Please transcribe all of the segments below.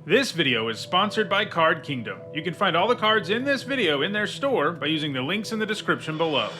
This video is sponsored by Card Kingdom. You can find all the cards in this video in their store by using the links in the description below.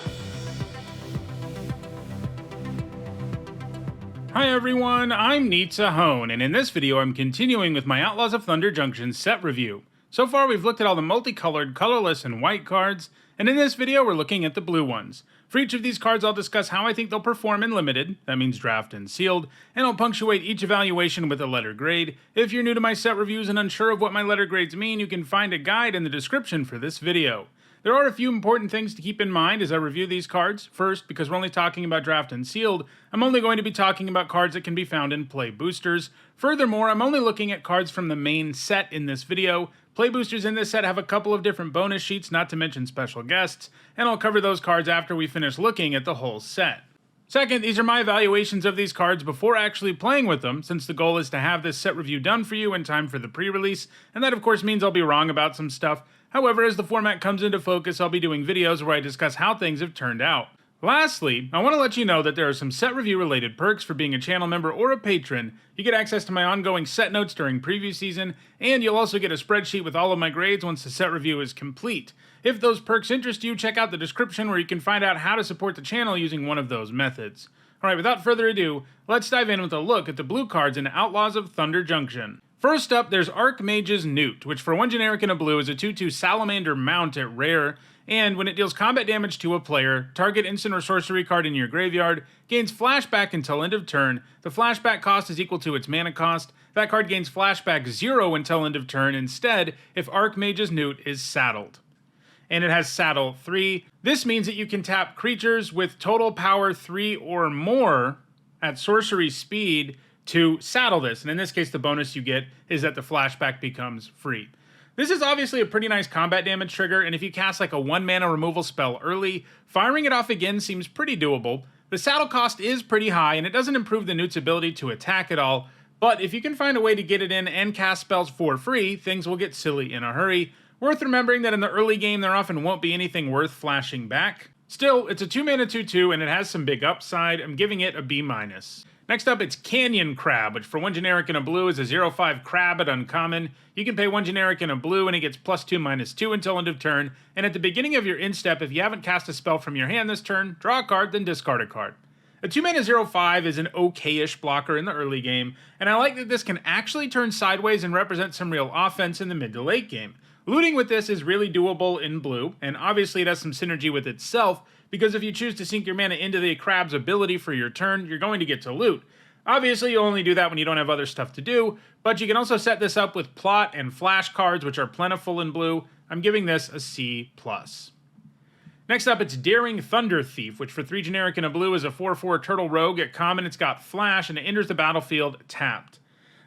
Hi everyone, I'm Hone, and in this video I'm continuing with my Outlaws of Thunder Junction set review. So far we've looked at all the multicolored, colorless, and white cards, and in this video we're looking at the blue ones. For each of these cards I'll discuss how I think they'll perform in Limited, that means Draft and Sealed, and I'll punctuate each evaluation with a letter grade. If you're new to my set reviews and unsure of what my letter grades mean, you can find a guide in the description for this video. There are a few important things to keep in mind as I review these cards. First, because we're only talking about Draft and Sealed, I'm only going to be talking about cards that can be found in Play Boosters. Furthermore, I'm only looking at cards from the main set in this video. Play Boosters in this set have a couple of different bonus sheets, not to mention special guests, and I'll cover those cards after we finish looking at the whole set. Second, these are my evaluations of these cards before actually playing with them, since the goal is to have this set review done for you in time for the pre-release, and that of course means I'll be wrong about some stuff. However, as the format comes into focus, I'll be doing videos where I discuss how things have turned out. Lastly, I want to let you know that there are some set review related perks for being a channel member or a patron. You get access to my ongoing set notes during preview season, and you'll also get a spreadsheet with all of my grades once the set review is complete. If those perks interest you, check out the description where you can find out how to support the channel using one of those methods. Alright, without further ado, let's dive in with a look at the blue cards in Outlaws of Thunder Junction. First up, there's Archmage's Newt, which for 1 generic and a blue is a 2/2 Salamander mount at rare, and when it deals combat damage to a player, target instant or sorcery card in your graveyard gains flashback until end of turn. The flashback cost is equal to its mana cost. That card gains flashback 0 until end of turn instead if Archmage's Newt is saddled. And it has Saddle 3. This means that you can tap creatures with total power 3 or more at sorcery speed to saddle this, and in this case the bonus you get is that the flashback becomes free. This is obviously a pretty nice combat damage trigger, and if you cast like a 1 mana removal spell early, firing it off again seems pretty doable. The saddle cost is pretty high, and it doesn't improve the Newt's ability to attack at all, but if you can find a way to get it in and cast spells for free, things will get silly in a hurry. Worth remembering that in the early game there often won't be anything worth flashing back. Still, it's a 2 mana 2/2 and it has some big upside. I'm giving it a B-. Next up, it's Canyon Crab, which for 1 generic and a blue is a 0/5 crab at uncommon. You can pay 1 generic and a blue and it gets +2/-2 until end of turn, and at the beginning of your end step, if you haven't cast a spell from your hand this turn, draw a card, then discard a card. A 2 mana 0/5 is an okay-ish blocker in the early game, and I like that this can actually turn sideways and represent some real offense in the mid to late game. Looting with this is really doable in blue, and obviously it has some synergy with itself, because if you choose to sink your mana into the crab's ability for your turn, you're going to get to loot. Obviously, you'll only do that when you don't have other stuff to do, but you can also set this up with plot and flash cards, which are plentiful in blue. I'm giving this a C+. Next up, it's Daring Thunder Thief, which for 3 generic and a blue is a 4/4 turtle rogue. At common, it's got flash, and it enters the battlefield tapped.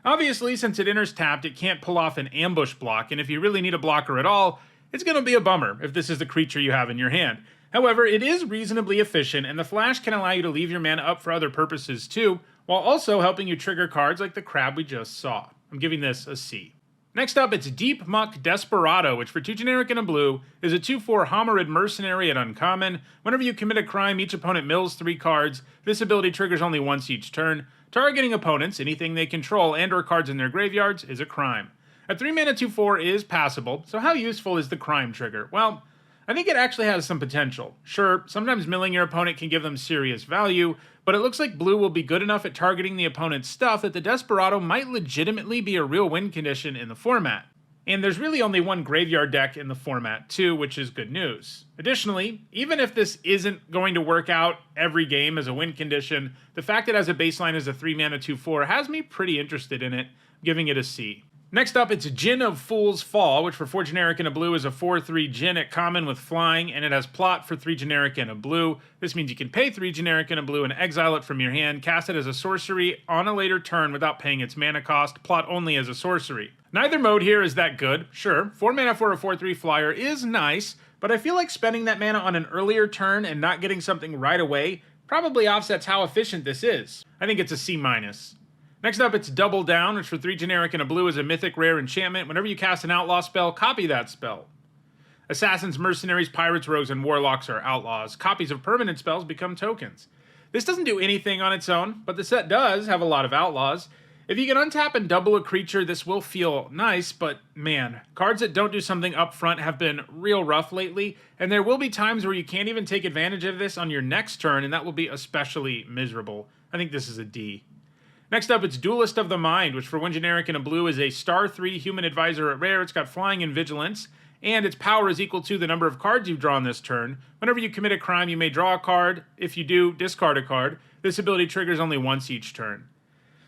Obviously, since it enters tapped, it can't pull off an ambush block, and if you really need a blocker at all, it's going to be a bummer if this is the creature you have in your hand. However, it is reasonably efficient, and the flash can allow you to leave your mana up for other purposes too, while also helping you trigger cards like the crab we just saw. I'm giving this a C. Next up, it's Deep Muck Desperado, which for 2 generic and a blue is a 2/4 Hominid Mercenary at uncommon. Whenever you commit a crime, each opponent mills 3 cards. This ability triggers only once each turn. Targeting opponents, anything they control, and or cards in their graveyards is a crime. A 3 mana 2/4 is passable, so how useful is the crime trigger? Well, I think it actually has some potential. Sure, sometimes milling your opponent can give them serious value, but it looks like blue will be good enough at targeting the opponent's stuff that the Desperado might legitimately be a real win condition in the format. And there's really only one graveyard deck in the format too, which is good news. Additionally, even if this isn't going to work out every game as a win condition, the fact that it has a baseline as a 3 mana 2/4 has me pretty interested in it, giving it a C. Next up, it's Djinn of Fool's Fall, which for 4 generic and a blue is a 4/3 Djinn at common with flying, and it has plot for 3 generic and a blue. This means you can pay 3 generic and a blue and exile it from your hand, cast it as a sorcery on a later turn without paying its mana cost, plot only as a sorcery. Neither mode here is that good. Sure, 4 mana for a 4/3 flyer is nice, but I feel like spending that mana on an earlier turn and not getting something right away probably offsets how efficient this is. I think it's a C-. Next up, it's Double Down, which for 3 generic and a blue is a mythic rare enchantment. Whenever you cast an outlaw spell, copy that spell. Assassins, mercenaries, pirates, rogues, and warlocks are outlaws. Copies of permanent spells become tokens. This doesn't do anything on its own, but the set does have a lot of outlaws. If you can untap and double a creature, this will feel nice, but man, cards that don't do something up front have been real rough lately, and there will be times where you can't even take advantage of this on your next turn, and that will be especially miserable. I think this is a D. Next up, it's Duelist of the Mind, which for 1 generic and a blue is a star 3 human advisor at rare. It's got flying and vigilance, and its power is equal to the number of cards you've drawn this turn. Whenever you commit a crime, you may draw a card. If you do, discard a card. This ability triggers only once each turn.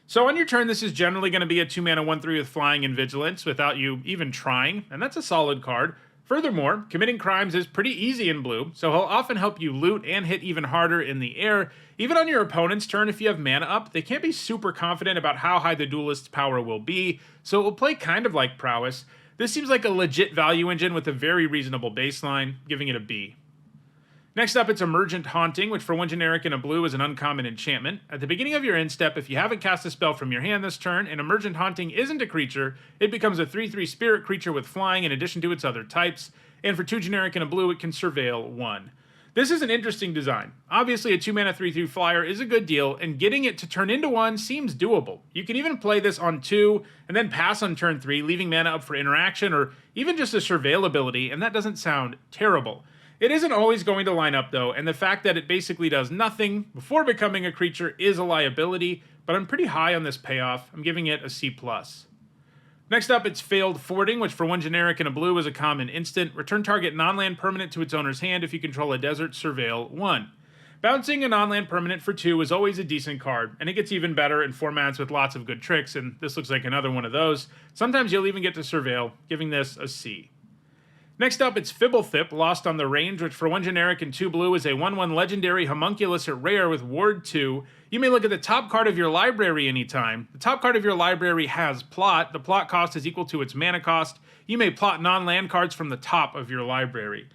So on your turn, this is generally going to be a 2-mana 1/3 with flying and vigilance without you even trying, and that's a solid card. Furthermore, committing crimes is pretty easy in blue, so he'll often help you loot and hit even harder in the air. Even on your opponent's turn, if you have mana up, they can't be super confident about how high the duelist's power will be, so it will play kind of like prowess. This seems like a legit value engine with a very reasonable baseline, giving it a B. Next up, it's Emergent Haunting, which for 1 generic and a blue is an uncommon enchantment. At the beginning of your end step, if you haven't cast a spell from your hand this turn, and Emergent Haunting isn't a creature, it becomes a 3/3 spirit creature with flying in addition to its other types, and for 2 generic and a blue, it can surveil 1. This is an interesting design. Obviously, a 2-mana 3/3 flyer is a good deal, and getting it to turn into 1 seems doable. You can even play this on 2, and then pass on turn 3, leaving mana up for interaction, or even just a surveil ability, and that doesn't sound terrible. It isn't always going to line up though, and the fact that it basically does nothing before becoming a creature is a liability, but I'm pretty high on this payoff. I'm giving it a C+. Next up, it's Failed Fording, which for 1 generic and a blue is a common instant. Return target non-land permanent to its owner's hand if you control a desert, surveil 1. Bouncing a non-land permanent for 2 is always a decent card, and it gets even better in formats with lots of good tricks, and this looks like another one of those. Sometimes you'll even get to surveil, giving this a C. Next up, it's Fibblethip, Lost on the Range, which for 1 generic and 2 blue is a 1/1 legendary homunculus at rare with Ward 2. You may look at the top card of your library anytime. The top card of your library has Plot. The plot cost is equal to its mana cost. You may plot non-land cards from the top of your library.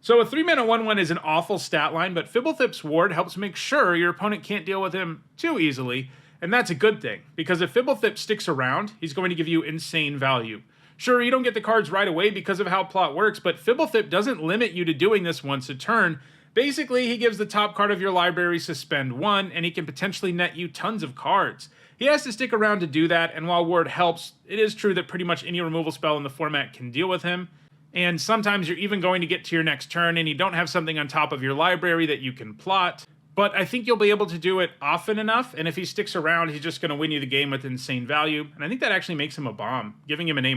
So a 3-mana 1/1 is an awful stat line, but Fibblethip's Ward helps make sure your opponent can't deal with him too easily, and that's a good thing, because if Fibblethip sticks around, he's going to give you insane value. Sure, you don't get the cards right away because of how Plot works, but Fibblethip doesn't limit you to doing this once a turn. Basically, he gives the top card of your library suspend 1, and he can potentially net you tons of cards. He has to stick around to do that, and while Ward helps, it is true that pretty much any removal spell in the format can deal with him. And sometimes you're even going to get to your next turn and you don't have something on top of your library that you can plot. But I think you'll be able to do it often enough, and if he sticks around, he's just going to win you the game with insane value, and I think that actually makes him a bomb, giving him an A-.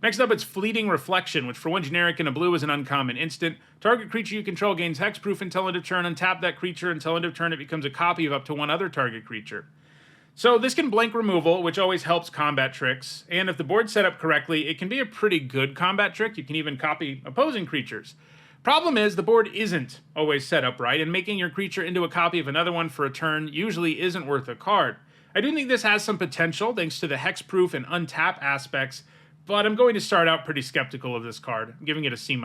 Next up, it's Fleeting Reflection, which for 1 generic and a blue is an uncommon instant. Target creature you control gains hexproof until end of turn. Untap that creature until end of turn. It becomes a copy of up to 1 other target creature. So this can blank removal, which always helps combat tricks, and if the board's set up correctly, it can be a pretty good combat trick. You can even copy opposing creatures. Problem is, the board isn't always set up right, and making your creature into a copy of another one for a turn usually isn't worth a card. I do think this has some potential thanks to the hexproof and untap aspects, but I'm going to start out pretty skeptical of this card. I'm giving it a C-.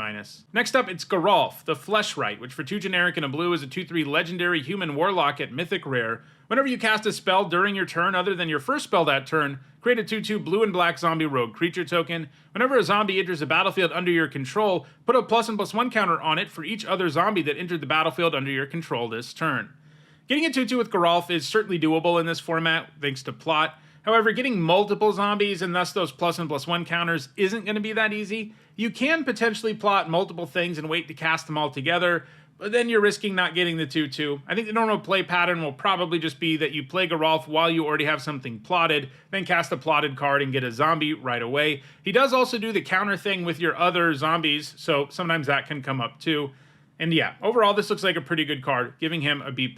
Next up, it's Geralf, the Fleshwright, which for 2 generic and a blue is a 2/3 legendary human warlock at Mythic rare. Whenever you cast a spell during your turn other than your first spell that turn, create a 2/2 blue and black zombie rogue creature token. Whenever a zombie enters the battlefield under your control, put a +1/+1 counter on it for each other zombie that entered the battlefield under your control this turn. Getting a 2/2 with Geralf is certainly doable in this format, thanks to Plot. However, getting multiple zombies and thus those +1/+1 counters isn't going to be that easy. You can potentially plot multiple things and wait to cast them all together, but then you're risking not getting the 2/2. I think the normal play pattern will probably just be that you play Geralf while you already have something plotted, then cast a plotted card and get a zombie right away. He does also do the counter thing with your other zombies, so sometimes that can come up too. And yeah, overall this looks like a pretty good card, giving him a B+.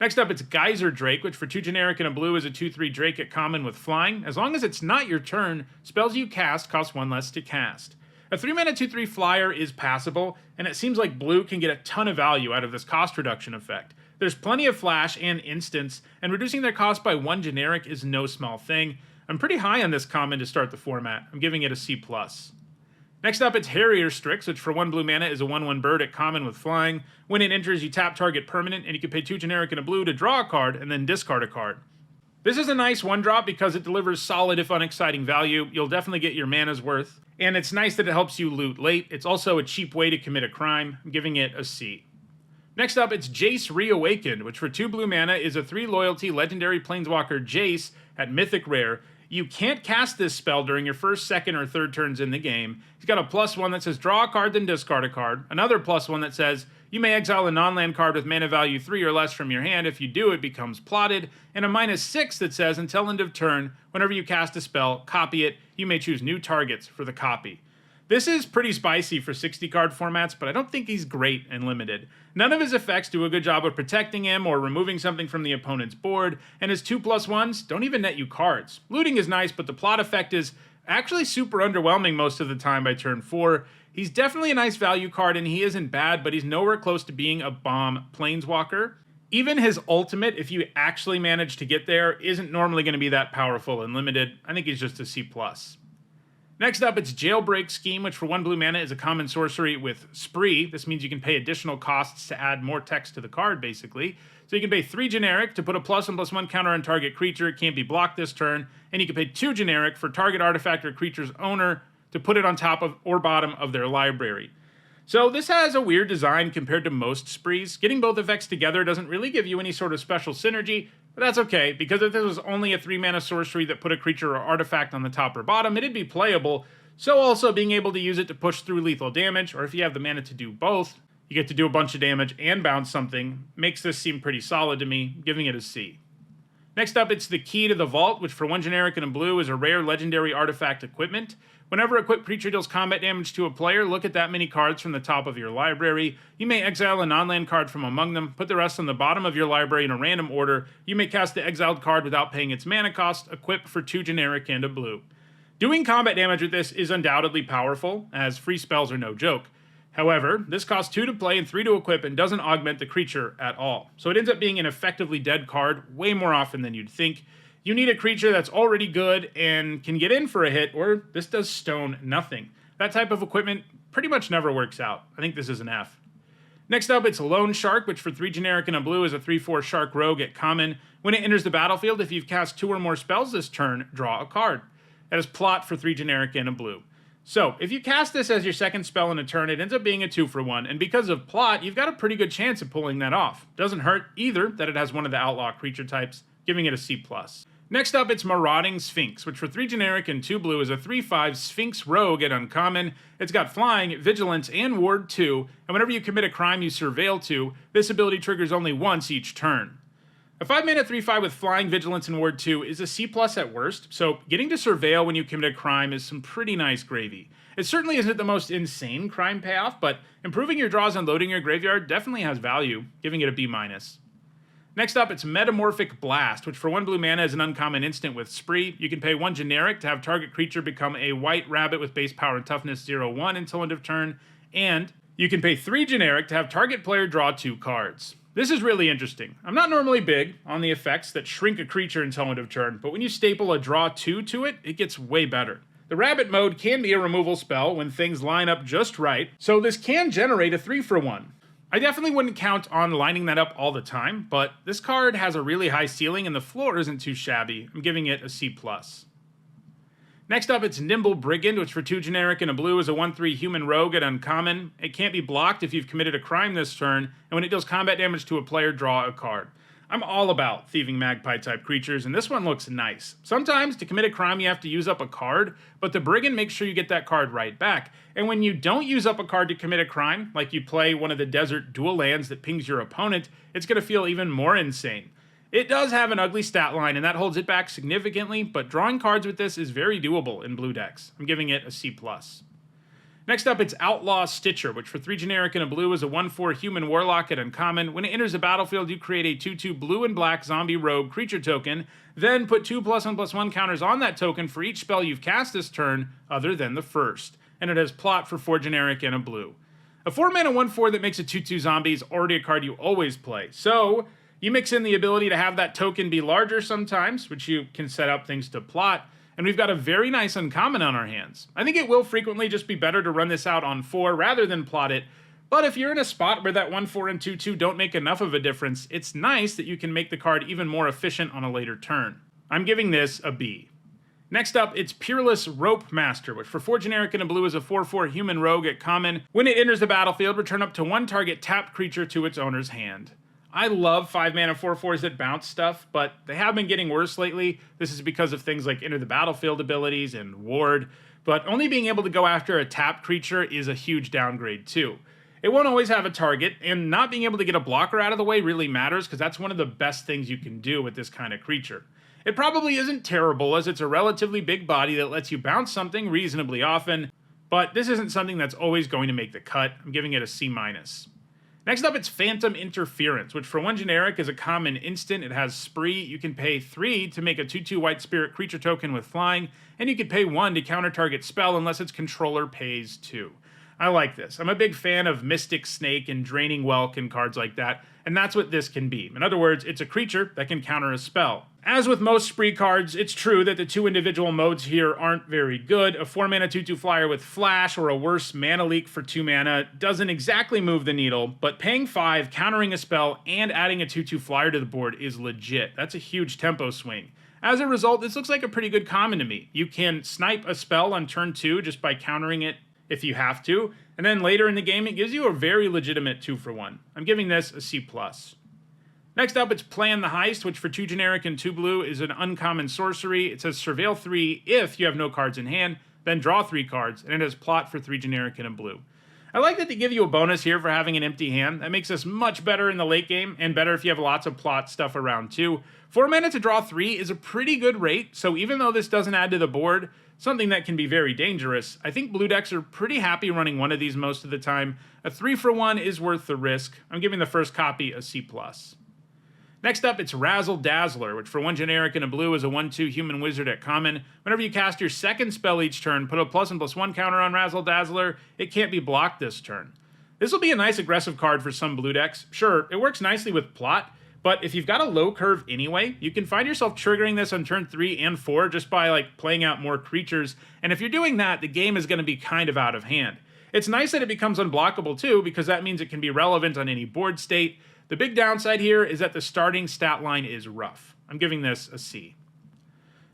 Next up, it's Geyser Drake, which for 2 generic and a blue is a 2/3 Drake at common with flying. As long as it's not your turn, spells you cast cost 1 less to cast. A 3-mana 2/3 flyer is passable, and it seems like blue can get a ton of value out of this cost reduction effect. There's plenty of flash and instants, and reducing their cost by 1 generic is no small thing. I'm pretty high on this common to start the format. I'm giving it a C+. Next up, it's Harrier Strix, which for 1 blue mana is a 1/1 bird at common with flying. When it enters, you tap target permanent, and you can pay 2 generic and a blue to draw a card, and then discard a card. This is a nice 1-drop because it delivers solid if unexciting value. You'll definitely get your mana's worth. And it's nice that it helps you loot late. It's also a cheap way to commit a crime. I'm giving it a C. Next up, it's Jace Reawakened, which for 2 blue mana is a 3 loyalty legendary planeswalker Jace at Mythic Rare. You can't cast this spell during your first, second, or third turns in the game. He's got a +1 that says draw a card, then discard a card. Another +1 that says you may exile a non-land card with mana value 3 or less from your hand. If you do, it becomes plotted. And a -6 that says until end of turn, whenever you cast a spell, copy it. You may choose new targets for the copy. This is pretty spicy for 60 card formats, but I don't think he's great in limited. None of his effects do a good job of protecting him or removing something from the opponent's board, and his 2+1s don't even net you cards. Looting is nice, but the plot effect is actually super underwhelming most of the time by turn 4. He's definitely a nice value card, and he isn't bad, but he's nowhere close to being a bomb planeswalker. Even his ultimate, if you actually manage to get there, isn't normally going to be that powerful in limited. I think he's just a C+. Next up, it's Jailbreak Scheme, which for 1 blue mana is a common sorcery with Spree. This means you can pay additional costs to add more text to the card, basically. So you can pay 3 generic to put a +1/+1 counter on target creature. It can't be blocked this turn. And you can pay 2 generic for target artifact or creature's owner to put it on top of or bottom of their library. So this has a weird design compared to most Sprees. Getting both effects together doesn't really give you any sort of special synergy, but that's okay, because if this was only a 3 mana sorcery that put a creature or artifact on the top or bottom, it'd be playable. So also being able to use it to push through lethal damage, or if you have the mana to do both, you get to do a bunch of damage and bounce something, makes this seem pretty solid to me, giving it a C. Next up, it's the Key to the Vault, which for 1 generic and a blue is a rare legendary artifact equipment. Whenever a equipped creature deals combat damage to a player, look at that many cards from the top of your library. You may exile a non-land card from among them, put the rest on the bottom of your library in a random order. You may cast the exiled card without paying its mana cost, equip for 2 generic and a blue. Doing combat damage with this is undoubtedly powerful, as free spells are no joke. However, this costs 2 to play and 3 to equip and doesn't augment the creature at all. So it ends up being an effectively dead card way more often than you'd think. You need a creature that's already good and can get in for a hit, or this does stone nothing. That type of equipment pretty much never works out. I think this is an F. Next up, it's Lone Shark, which for 3 generic and a blue is a 3/4 shark rogue at common. When it enters the battlefield, if you've cast 2 or more spells this turn, draw a card. That is plot for 3 generic and a blue. So, if you cast this as your second spell in a turn, it ends up being a 2-for-1, and because of plot, you've got a pretty good chance of pulling that off. Doesn't hurt either that it has one of the outlaw creature types, giving it a C+. Next up, it's Marauding Sphinx, which for 3 generic and 2 blue is a 3/5 Sphinx Rogue at uncommon. It's got Flying, Vigilance, and Ward 2, and whenever you commit a crime you surveil to, this ability triggers only once each turn. A 5 mana 3/5 with Flying, Vigilance, and Ward 2 is a C+ at worst, so getting to surveil when you commit a crime is some pretty nice gravy. It certainly isn't the most insane crime payoff, but improving your draws and loading your graveyard definitely has value, giving it a B-. Next up, it's Metamorphic Blast, which for 1 blue mana is an uncommon instant with Spree. You can pay 1 generic to have target creature become a white rabbit with base power and toughness 0/1 until end of turn, and you can pay 3 generic to have target player draw 2 cards. This is really interesting. I'm not normally big on the effects that shrink a creature until end of turn, but when you staple a draw 2 to it, it gets way better. The rabbit mode can be a removal spell when things line up just right, so this can generate a 3-for-1. I definitely wouldn't count on lining that up all the time, but this card has a really high ceiling and the floor isn't too shabby. I'm giving it a C+. Next up, it's Nimble Brigand, which for 2 generic and a blue is a 1/3 human rogue at uncommon. It can't be blocked if you've committed a crime this turn, and when it deals combat damage to a player, draw a card. I'm all about thieving magpie type creatures, and this one looks nice. Sometimes to commit a crime you have to use up a card, but the Brigand makes sure you get that card right back. And when you don't use up a card to commit a crime, like you play one of the desert dual lands that pings your opponent, it's going to feel even more insane. It does have an ugly stat line, and that holds it back significantly, but drawing cards with this is very doable in blue decks. I'm giving it a C+. Next up, it's Outlaws Stitcher, which for 3 generic and a blue is a 1/4 human warlock at uncommon. When it enters the battlefield, you create a 2/2 blue and black zombie rogue creature token, then put 2 +1/+1 counters on that token for each spell you've cast this turn, other than the first. And it has plot for 4 generic and a blue. A 4 mana 1/4 that makes a 2/2 zombie is already a card you always play. So, you mix in the ability to have that token be larger sometimes, which you can set up things to plot, and we've got a very nice uncommon on our hands. I think it will frequently just be better to run this out on 4 rather than plot it, but if you're in a spot where that 1/4 and 2/2 don't make enough of a difference, it's nice that you can make the card even more efficient on a later turn. I'm giving this a B. Next up, it's Peerless Rope Master, which for 4 generic and a blue is a 4/4 human rogue at common. When it enters the battlefield, return up to 1 target tapped creature to its owner's hand. I love 5 mana 4/4s that bounce stuff, but they have been getting worse lately. This is because of things like enter the battlefield abilities and ward, but only being able to go after a tapped creature is a huge downgrade too. It won't always have a target, and not being able to get a blocker out of the way really matters because that's one of the best things you can do with this kind of creature. It probably isn't terrible, as it's a relatively big body that lets you bounce something reasonably often, but this isn't something that's always going to make the cut. I'm giving it a C-. Next up, it's Phantom Interference, which for 1 generic is a common instant. It has Spree. You can pay 3 to make a 2/2 white spirit creature token with flying, and you can pay 1 to counter target spell unless its controller pays 2. I like this. I'm a big fan of Mystic Snake and Draining Welk and cards like that, and that's what this can be. In other words, it's a creature that can counter a spell. As with most Spree cards, it's true that the 2 individual modes here aren't very good. A 4 mana 2/2 flyer with Flash or a worse Mana Leak for 2 mana doesn't exactly move the needle, but paying 5, countering a spell, and adding a 2/2 flyer to the board is legit. That's a huge tempo swing. As a result, this looks like a pretty good common to me. You can snipe a spell on turn 2 just by countering it if you have to, and then later in the game it gives you a very legitimate 2-for-1. I'm giving this a C+. Next up, it's Plan the Heist, which for 2 generic and 2 blue is an uncommon sorcery. It says Surveil 3 if you have no cards in hand, then draw 3 cards, and it has Plot for 3 generic and a blue. I like that they give you a bonus here for having an empty hand. That makes this much better in the late game, and better if you have lots of plot stuff around too. 4 mana to draw 3 is a pretty good rate, so even though this doesn't add to the board, something that can be very dangerous, I think blue decks are pretty happy running one of these most of the time. A 3-for-1 is worth the risk. I'm giving the first copy a C+. Next up, it's Razzle Dazzler, which for 1 generic and a blue is a 1/2 human wizard at common. Whenever you cast your second spell each turn, put a +1/+1 counter on Razzle Dazzler. It can't be blocked this turn. This will be a nice aggressive card for some blue decks. Sure, it works nicely with Plot, but if you've got a low curve anyway, you can find yourself triggering this on turn 3 and 4 just by playing out more creatures, and if you're doing that, the game is going to be kind of out of hand. It's nice that it becomes unblockable too, because that means it can be relevant on any board state. The big downside here is that the starting stat line is rough. I'm giving this a C.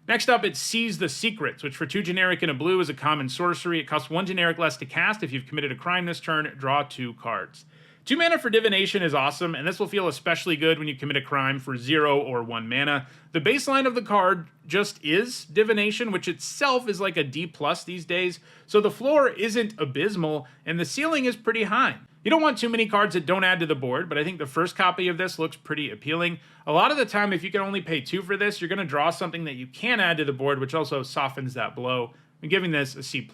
Next up, it's Seize the Secrets, which for 2 generic and a blue is a common sorcery. It costs 1 generic less to cast. If you've committed a crime this turn, draw 2 cards. 2 mana for Divination is awesome, and this will feel especially good when you commit a crime for 0 or 1 mana. The baseline of the card just is Divination, which itself is like a D+ these days, so the floor isn't abysmal, and the ceiling is pretty high. You don't want too many cards that don't add to the board, but I think the first copy of this looks pretty appealing. A lot of the time, if you can only pay 2 for this, you're going to draw something that you can add to the board, which also softens that blow. I'm giving this a C+.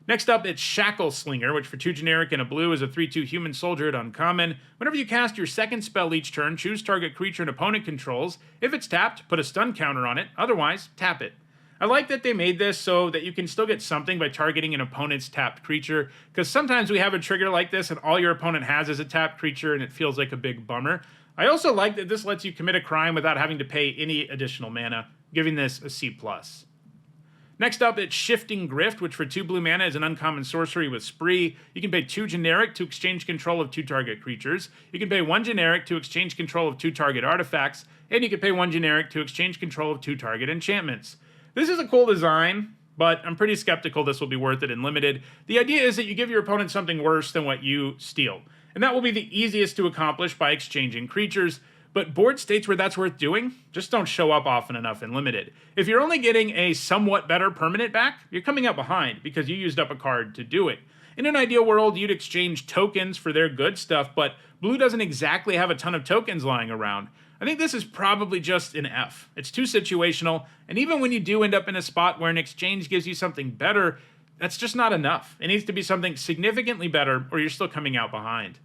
Next up, it's Shackle Slinger, which for 2 generic and a blue is a 3/2 human soldier at uncommon. Whenever you cast your second spell each turn, choose target creature an opponent controls. If it's tapped, put a stun counter on it. Otherwise, tap it. I like that they made this so that you can still get something by targeting an opponent's tapped creature, because sometimes we have a trigger like this and all your opponent has is a tapped creature and it feels like a big bummer. I also like that this lets you commit a crime without having to pay any additional mana, giving this a C+. Next up, it's Shifting Grift, which for 2 blue mana is an uncommon sorcery with Spree. You can pay 2 generic to exchange control of 2 target creatures. You can pay 1 generic to exchange control of 2 target artifacts, and you can pay 1 generic to exchange control of 2 target enchantments. This is a cool design, but I'm pretty skeptical this will be worth it in Limited. The idea is that you give your opponent something worse than what you steal, and that will be the easiest to accomplish by exchanging creatures, but board states where that's worth doing just don't show up often enough in Limited. If you're only getting a somewhat better permanent back, you're coming out behind because you used up a card to do it. In an ideal world, you'd exchange tokens for their good stuff, but blue doesn't exactly have a ton of tokens lying around. I think this is probably just an F. It's too situational, and even when you do end up in a spot where an exchange gives you something better, that's just not enough. It needs to be something significantly better, or you're still coming out behind.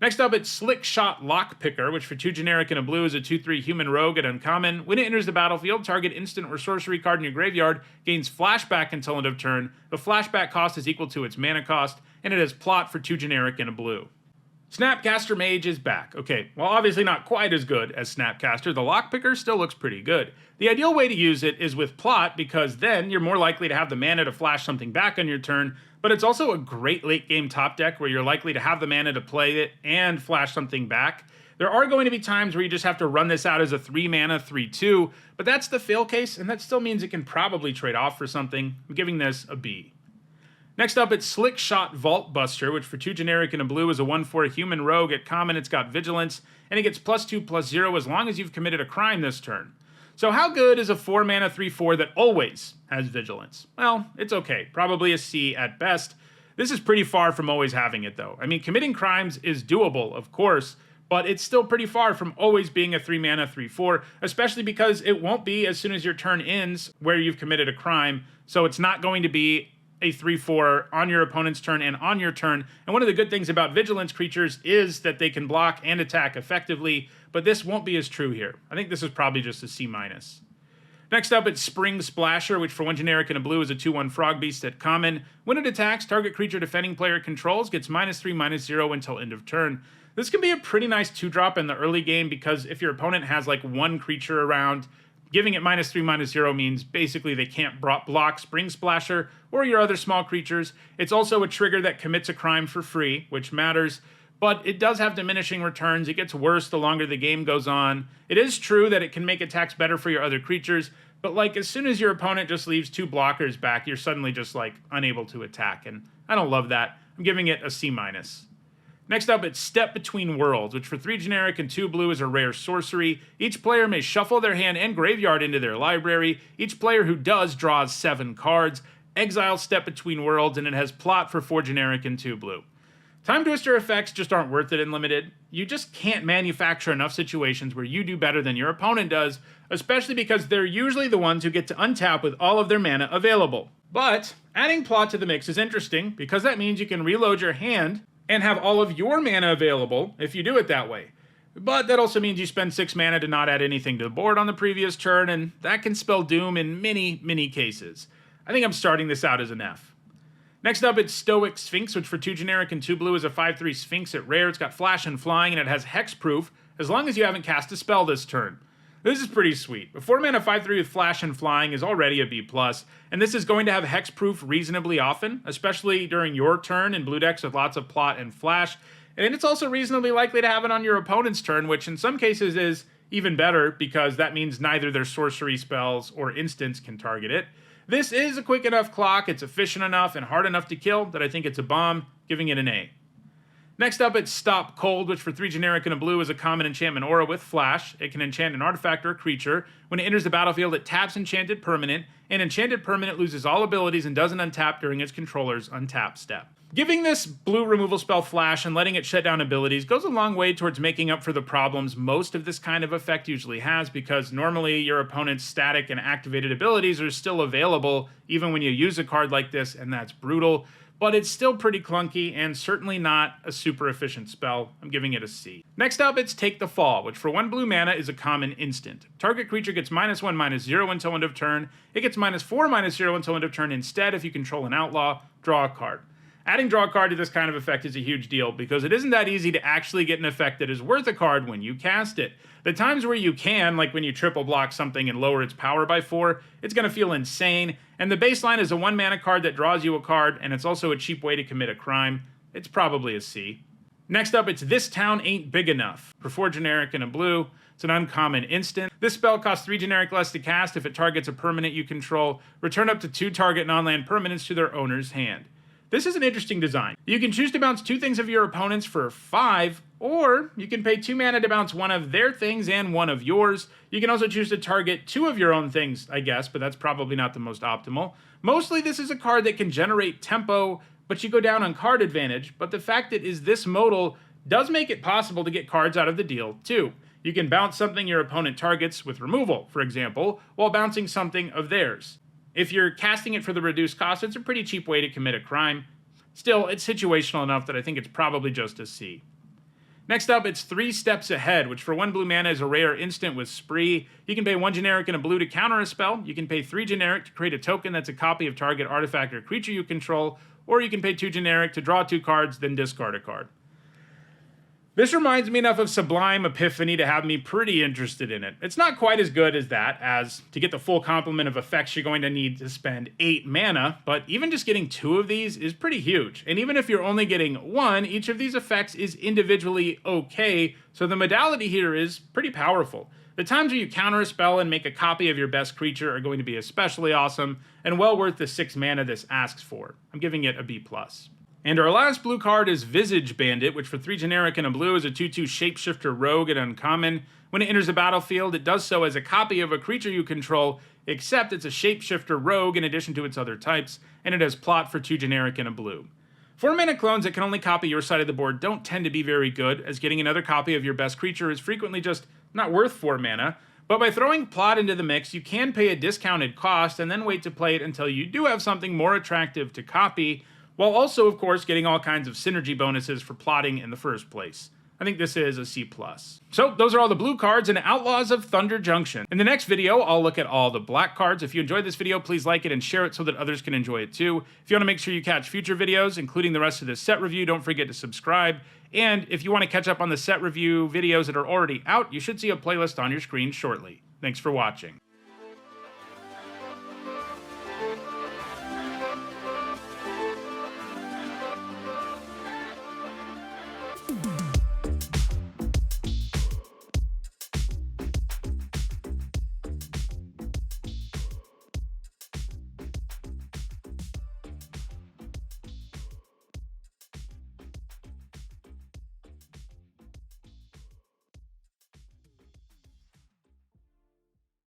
Next up, it's Slick Shot Lockpicker, which for 2 generic and a blue is a 2/3 human rogue at uncommon. When it enters the battlefield, target instant or sorcery card in your graveyard gains flashback until end of turn. The flashback cost is equal to its mana cost, and it has Plot for 2 generic and a blue. Snapcaster Mage is back. Okay, well obviously not quite as good as Snapcaster, the Lockpicker still looks pretty good. The ideal way to use it is with Plot, because then you're more likely to have the mana to flash something back on your turn, but it's also a great late game top deck where you're likely to have the mana to play it and flash something back. There are going to be times where you just have to run this out as a 3 mana 3/2, but that's the fail case, and that still means it can probably trade off for something. I'm giving this a B. Next up, it's Slick Shot Vault Buster, which for 2 generic and a blue is a 1/4 human rogue. At common, it's got vigilance, and it gets +2/+0 as long as you've committed a crime this turn. So how good is a 4 mana 3/4 that always has vigilance? Well, it's okay, probably a C at best. This is pretty far from always having it though. I mean, committing crimes is doable, of course, but it's still pretty far from always being a 3 mana 3/4, especially because it won't be as soon as your turn ends where you've committed a crime, so it's not going to be a 3/4 on your opponent's turn and on your turn. And one of the good things about vigilance creatures is that they can block and attack effectively, but this won't be as true here. I think this is probably just a C-. Next up, it's Spring Splasher, which for 1 generic and a blue is a 2/1 frog beast at common. When it attacks, target creature defending player controls gets -3/-0 until end of turn. This can be a pretty nice 2-drop in the early game because if your opponent has like one creature around, giving it -3/-0 means basically they can't block Spring Splasher or your other small creatures. It's also a trigger that commits a crime for free, which matters, but it does have diminishing returns. It gets worse the longer the game goes on. It is true that it can make attacks better for your other creatures, but like as soon as your opponent just leaves 2 blockers back, you're suddenly just like unable to attack, and I don't love that. I'm giving it a C-. Next up, it's Step Between Worlds, which for 3 generic and 2 blue is a rare sorcery. Each player may shuffle their hand and graveyard into their library. Each player who does draws 7 cards. Exile Step Between Worlds, and it has plot for 4 generic and 2 blue. Time Twister effects just aren't worth it in Limited. You just can't manufacture enough situations where you do better than your opponent does, especially because they're usually the ones who get to untap with all of their mana available. But adding plot to the mix is interesting because that means you can reload your hand and have all of your mana available if you do it that way. But that also means you spend 6 mana to not add anything to the board on the previous turn, and that can spell doom in many, many cases. I think I'm starting this out as an F. Next up, it's Stoic Sphinx, which for 2 generic and 2 blue is a 5/3 Sphinx at rare. It's got flash and flying, and it has hexproof as long as you haven't cast a spell this turn. This is pretty sweet. A 4 mana 5/3 with flash and flying is already a B+, and this is going to have hexproof reasonably often, especially during your turn in blue decks with lots of plot and flash. And it's also reasonably likely to have it on your opponent's turn, which in some cases is even better because that means neither their sorcery spells or instants can target it. This is a quick enough clock, it's efficient enough and hard enough to kill that I think it's a bomb, giving it an A. Next up, it's Stop Cold, which for 3 generic and a blue is a common enchantment aura with flash. It can enchant an artifact or a creature. When it enters the battlefield, it taps enchanted permanent, and enchanted permanent loses all abilities and doesn't untap during its controller's untap step. Giving this blue removal spell flash and letting it shut down abilities goes a long way towards making up for the problems most of this kind of effect usually has, because normally your opponent's static and activated abilities are still available even when you use a card like this, and that's brutal. But it's still pretty clunky and certainly not a super efficient spell. I'm giving it a C. Next up, it's Take the Fall, which for 1 blue mana is a common instant. Target creature gets -1/-0 until end of turn. It gets -4/-0 until end of turn instead if you control an outlaw. Draw a card. Adding draw a card to this kind of effect is a huge deal because it isn't that easy to actually get an effect that is worth a card when you cast it. The times where you can, like when you triple block something and lower its power by 4, it's going to feel insane, and the baseline is a 1 mana card that draws you a card, and it's also a cheap way to commit a crime. It's probably a C. Next up, it's This Town Ain't Big Enough. For 4 generic and a blue, it's an uncommon instant. This spell costs 3 generic less to cast if it targets a permanent you control. Return up to 2 target non-land permanents to their owner's hand. This is an interesting design. You can choose to bounce 2 things of your opponents for 5, or you can pay 2 mana to bounce 1 of their things and 1 of yours. You can also choose to target 2 of your own things, I guess, but that's probably not the most optimal. Mostly this is a card that can generate tempo, but you go down on card advantage, but the fact that is this modal does make it possible to get cards out of the deal, too. You can bounce something your opponent targets with removal, for example, while bouncing something of theirs. If you're casting it for the reduced cost, it's a pretty cheap way to commit a crime. Still, it's situational enough that I think it's probably just a C. Next up, it's 3 Steps Ahead, which for 1 blue mana is a rare instant with Spree. You can pay 1 generic and a blue to counter a spell. You can pay 3 generic to create a token that's a copy of target artifact or creature you control, or you can pay 2 generic to draw 2 cards, then discard a card. This reminds me enough of Sublime Epiphany to have me pretty interested in it. It's not quite as good as that, as to get the full complement of effects you're going to need to spend 8 mana, but even just getting 2 of these is pretty huge. And even if you're only getting 1, each of these effects is individually okay, so the modality here is pretty powerful. The times where you counter a spell and make a copy of your best creature are going to be especially awesome, and well worth the 6 mana this asks for. I'm giving it a B+. And our last blue card is Visage Bandit, which for 3 generic and a blue is a 2/2 shapeshifter rogue at uncommon. When it enters the battlefield, it does so as a copy of a creature you control, except it's a shapeshifter rogue in addition to its other types, and it has plot for 2 generic and a blue. 4 mana clones that can only copy your side of the board don't tend to be very good, as getting another copy of your best creature is frequently just not worth 4 mana, but by throwing plot into the mix, you can pay a discounted cost and then wait to play it until you do have something more attractive to copy, while also, of course, getting all kinds of synergy bonuses for plotting in the first place. I think this is a C+. So those are all the blue cards in Outlaws of Thunder Junction. In the next video, I'll look at all the black cards. If you enjoyed this video, please like it and share it so that others can enjoy it too. If you want to make sure you catch future videos, including the rest of this set review, don't forget to subscribe. And if you want to catch up on the set review videos that are already out, you should see a playlist on your screen shortly. Thanks for watching.